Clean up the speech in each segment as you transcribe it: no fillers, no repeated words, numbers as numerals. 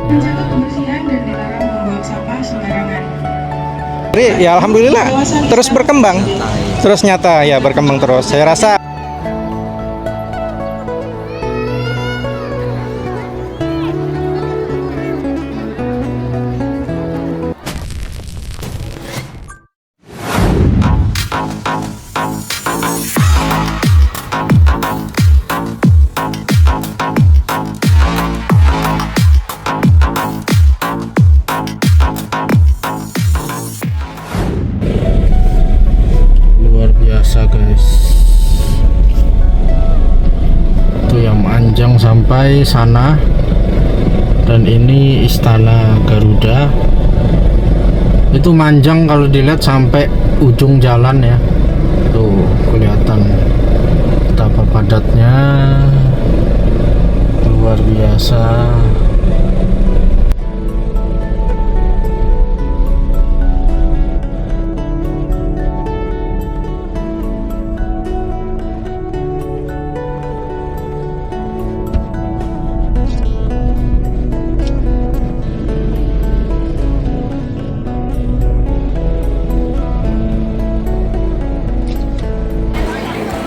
menjaga kebersihan dan dilarang membuang sampah sembarangan. Ya alhamdulillah terus berkembang, terus nyata ya berkembang terus. Saya rasa luar biasa guys, itu yang panjang sampai sana, dan ini istana Garuda itu manjang kalau dilihat sampai ujung jalan ya, tuh kelihatan betapa padatnya, luar biasa.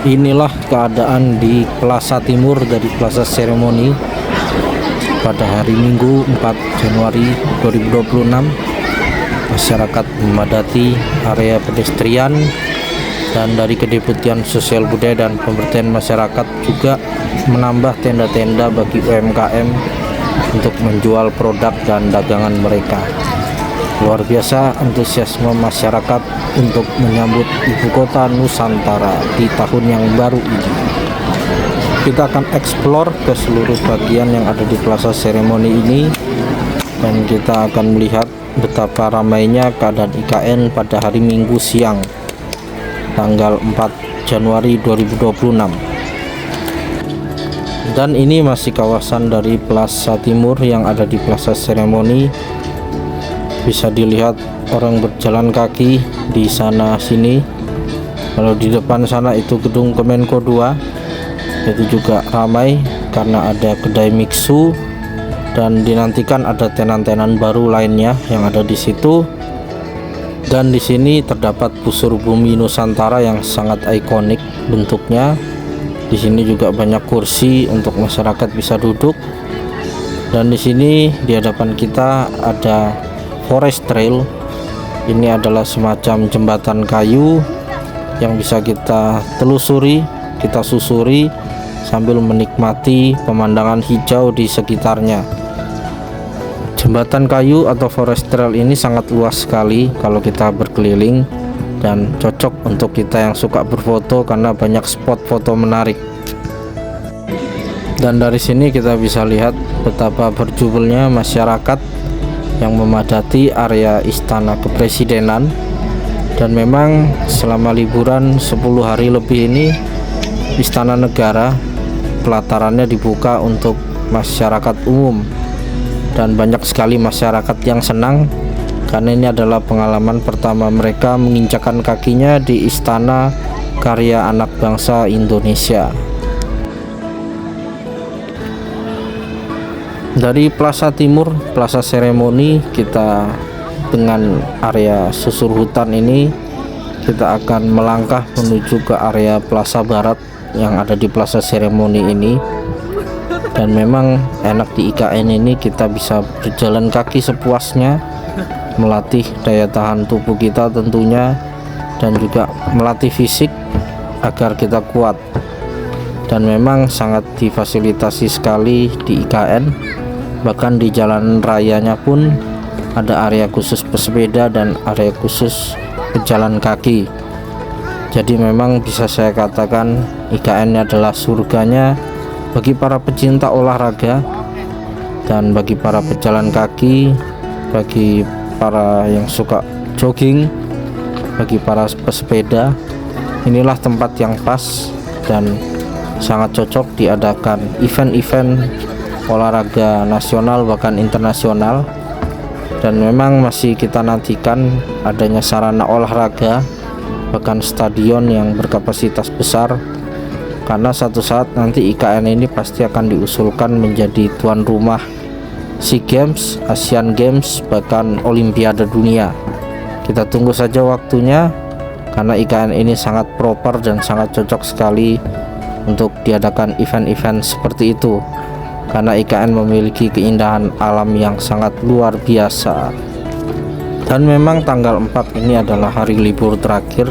Inilah keadaan di Plaza Timur dari Plaza Seremoni pada hari Minggu 4 Januari 2026. Masyarakat memadati area pedestrian, dan dari Kedeputian Sosial Budaya dan Pemberdayaan Masyarakat juga menambah tenda-tenda bagi UMKM untuk menjual produk dan dagangan mereka. Luar biasa antusiasme masyarakat untuk menyambut ibu kota Nusantara di tahun yang baru ini. Kita akan eksplor ke seluruh bagian yang ada di Plaza Seremoni ini, dan kita akan melihat betapa ramainya keadaan IKN pada hari Minggu siang tanggal 4 Januari 2026. Dan ini masih kawasan dari Plaza Timur yang ada di Plaza Seremoni. Bisa dilihat orang berjalan kaki di sana sini. Kalau di depan sana itu gedung Kemenko 2, itu juga ramai karena ada kedai mixu, dan dinantikan ada tenan-tenan baru lainnya yang ada di situ. Dan di sini terdapat busur bumi Nusantara yang sangat ikonik bentuknya. Di sini juga banyak kursi untuk masyarakat bisa duduk. Dan di sini di hadapan kita ada Forest Trail. Ini adalah semacam jembatan kayu yang bisa kita telusuri, kita susuri sambil menikmati pemandangan hijau di sekitarnya. Jembatan kayu atau Forest Trail ini sangat luas sekali kalau kita berkeliling, dan cocok untuk kita yang suka berfoto karena banyak spot foto menarik. Dan dari sini kita bisa lihat betapa berjubelnya masyarakat yang memadati area Istana Kepresidenan. Dan memang selama liburan 10 hari lebih ini Istana Negara pelatarannya dibuka untuk masyarakat umum, dan banyak sekali masyarakat yang senang karena ini adalah pengalaman pertama mereka menginjakkan kakinya di Istana Karya Anak Bangsa Indonesia. Dari Plaza Timur, Plaza Seremoni, kita dengan area susur hutan ini kita akan melangkah menuju ke area Plaza Barat yang ada di Plaza Seremoni ini. Dan memang enak di IKN ini kita bisa berjalan kaki sepuasnya, melatih daya tahan tubuh kita tentunya, dan juga melatih fisik agar kita kuat. Dan memang sangat difasilitasi sekali di IKN. Bahkan di jalan rayanya pun ada area khusus pesepeda dan area khusus pejalan kaki. Jadi memang bisa saya katakan IKN adalah surganya bagi para pecinta olahraga, dan bagi para pejalan kaki, bagi para yang suka jogging, bagi para pesepeda. Inilah tempat yang pas dan sangat cocok diadakan event-event olahraga nasional bahkan internasional. Dan memang masih kita nantikan adanya sarana olahraga bahkan stadion yang berkapasitas besar, karena satu saat nanti IKN ini pasti akan diusulkan menjadi tuan rumah SEA Games, Asian Games, bahkan Olimpiade dunia. Kita tunggu saja waktunya, karena IKN ini sangat proper dan sangat cocok sekali untuk diadakan event-event seperti itu, karena IKN memiliki keindahan alam yang sangat luar biasa. Dan memang tanggal 4 ini adalah hari libur terakhir,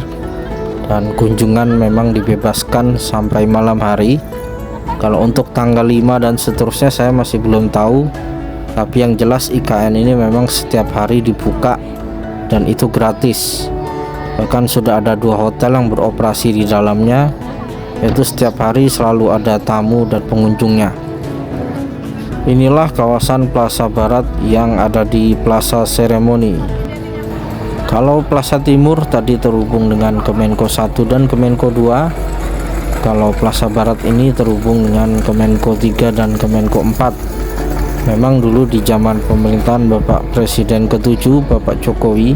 dan kunjungan memang dibebaskan sampai malam hari. Kalau untuk tanggal 5 dan seterusnya saya masih belum tahu, tapi yang jelas IKN ini memang setiap hari dibuka dan itu gratis. Bahkan sudah ada 2 hotel yang beroperasi di dalamnya, yaitu setiap hari selalu ada tamu dan pengunjungnya. Inilah kawasan Plaza Barat yang ada di Plaza Seremoni. Kalau Plaza Timur tadi terhubung dengan Kemenko 1 dan Kemenko 2. Kalau Plaza Barat ini terhubung dengan Kemenko 3 dan Kemenko 4. Memang dulu di zaman pemerintahan Bapak Presiden ke-7 Bapak Jokowi,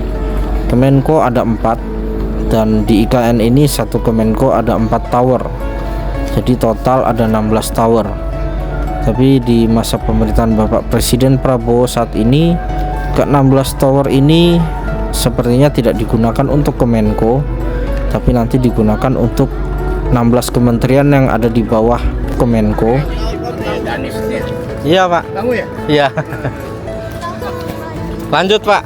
Kemenko ada 4, dan di IKN ini satu Kemenko ada 4 tower. Jadi total ada 16 tower. Tapi di masa pemerintahan Bapak Presiden Prabowo saat ini, ke-16 tower ini sepertinya tidak digunakan untuk Kemenko, tapi nanti digunakan untuk 16 kementerian yang ada di bawah Kemenko. Iya Pak. Kamu ya? Iya. Lanjut Pak.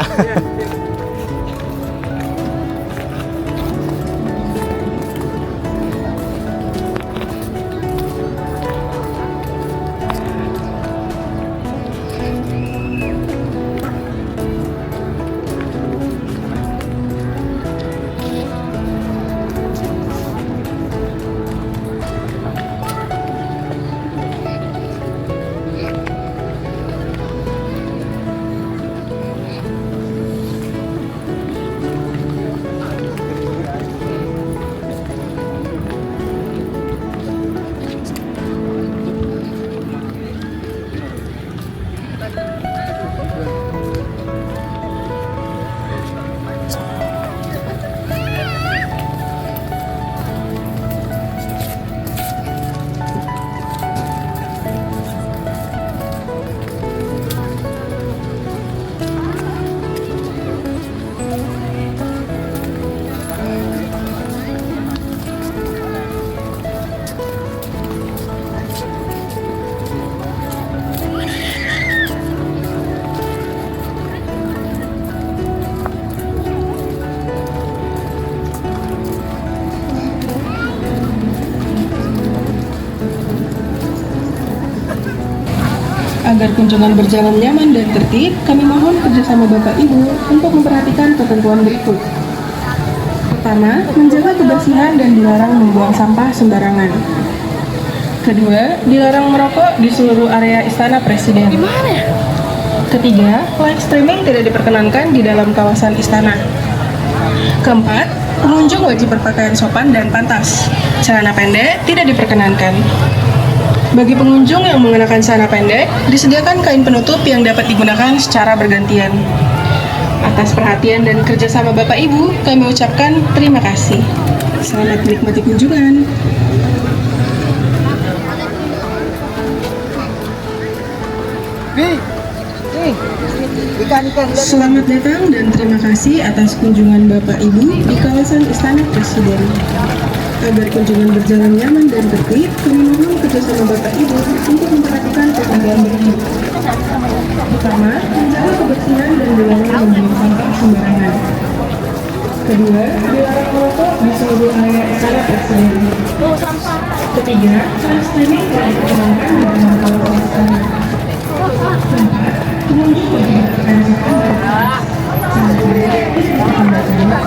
Agar kunjungan berjalan nyaman dan tertib, kami mohon kerjasama Bapak Ibu untuk memperhatikan ketentuan berikut. Pertama, menjaga kebersihan dan dilarang membuang sampah sembarangan. Kedua, dilarang merokok di seluruh area Istana Presiden. Ketiga, live streaming tidak diperkenankan di dalam kawasan istana. Keempat, pengunjung wajib berpakaian sopan dan pantas. Celana pendek tidak diperkenankan. Bagi pengunjung yang mengenakan celana pendek, disediakan kain penutup yang dapat digunakan secara bergantian. Atas perhatian dan kerjasama Bapak Ibu, kami ucapkan terima kasih. Selamat menikmati kunjungan. Selamat datang dan terima kasih atas kunjungan Bapak Ibu di kawasan Istana Presiden. Agar kunjungan berjalan nyaman dan tertib, kami mohon kerjasama Bapak Ibu untuk memperhatikan ketentuan berikut. Pertama, menjaga kebersihan dan dilarang membuang sampah sembarangan. Kedua, dilarang merokok di seluruh area Istana Presiden. Ketiga, live streaming tidak diperkenankan di dalam kawasan istana. Keempat, pengunjung wajib berpakaian sopan dan pantas. Celana pendek diperkenankan.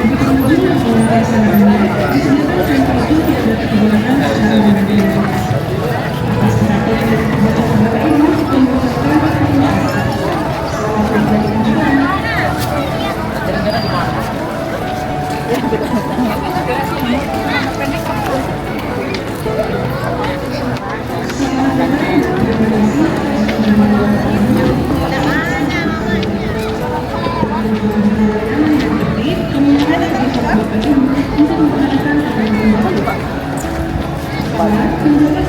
Bagi pengunjung yang menggunakan celana pendek, disediakan kain penutup yang dapat digunakan secara bergantian. Atas perhatian dan kerjasama Bapak Ibu, kami mengucapkan terima kasih. Selamat menikmati kunjungan. Menjaga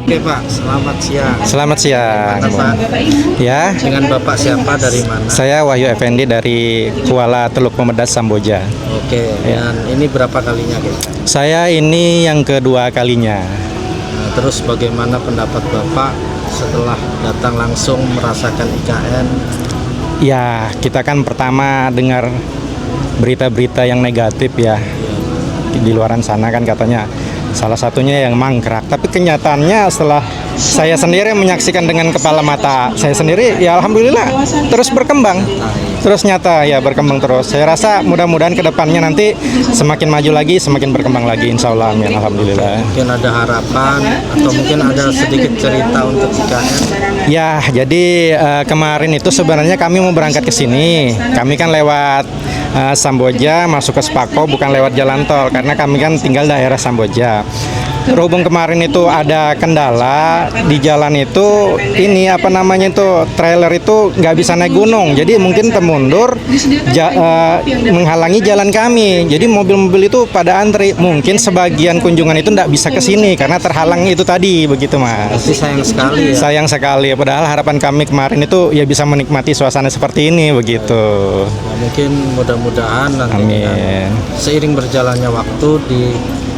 Oke Pak, selamat siang. Selamat siang. Pak, Ya, dengan Bapak siapa dari mana? saya Wahyu Effendi dari Kuala Teluk Pemedas Samboja. Oke, dan ini berapa kalinya guys? Saya ini yang kedua kalinya. Nah, terus bagaimana pendapat Bapak setelah datang langsung merasakan IKN? Ya, kita kan pertama dengar berita-berita yang negatif ya. Di luaran sana kan katanya salah satunya yang mangkrak, tapi kenyataannya setelah saya sendiri menyaksikan dengan kepala mata saya sendiri, ya alhamdulillah terus berkembang, terus nyata ya berkembang terus. Saya rasa mudah-mudahan kedepannya nanti semakin maju lagi, semakin berkembang lagi, insya Allah, amin, alhamdulillah. Mungkin ada harapan atau mungkin ada sedikit cerita untuk IKN? Ya, jadi kemarin itu sebenarnya kami mau berangkat ke sini. Kami kan lewat Samboja masuk ke Spako, bukan lewat jalan tol karena kami kan tinggal daerah Samboja. Berhubung kemarin itu ada kendala di jalan itu, ini apa namanya itu trailer itu nggak bisa naik gunung, jadi mungkin termundur menghalangi jalan kami. Jadi mobil-mobil itu pada antri, mungkin sebagian kunjungan itu nggak bisa ke sini karena terhalang itu tadi, begitu Mas. Pasti sayang sekali ya. Sayang sekali, padahal harapan kami kemarin itu ya bisa menikmati suasana seperti ini, begitu. Nah, mungkin mudah-mudahan nanti Amin. seiring berjalannya waktu di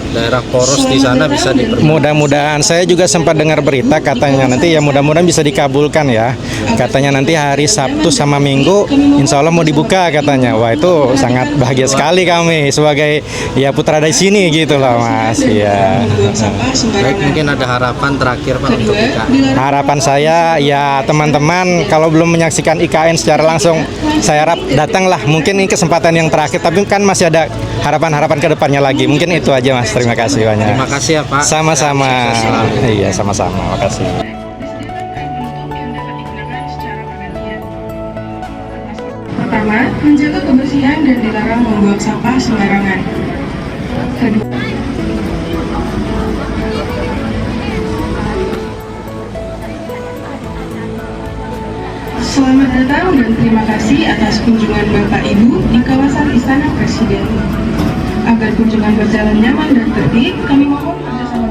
daerah poros di sana bisa diperbaiki. Mudah-mudahan, saya juga sempat dengar berita katanya nanti ya mudah-mudahan bisa dikabulkan ya. Katanya nanti hari Sabtu sama Minggu insya Allah mau dibuka katanya. Wah, itu sangat bahagia sekali kami sebagai ya putra dari sini gitu loh Mas. Ya. Baik, mungkin ada harapan terakhir Pak untuk IKN. Harapan saya ya teman-teman kalau belum menyaksikan IKN secara langsung, saya harap datanglah. Mungkin ini kesempatan yang terakhir, tapi kan masih ada harapan-harapan ke depannya lagi. Mungkin itu aja Mas. Terima kasih banyak. Terima kasih ya Pak. Sama-sama. Sukses selalu. Iya, sama-sama. Makasih. Pertama, menjaga kebersihan dan dilarang membuang sampah sembarangan. Kedua, selamat datang dan terima kasih atas kunjungan Bapak Ibu di kawasan Istana Presiden. Agar kunjungan berjalan nyaman dan tertib, kami mohon kerjasama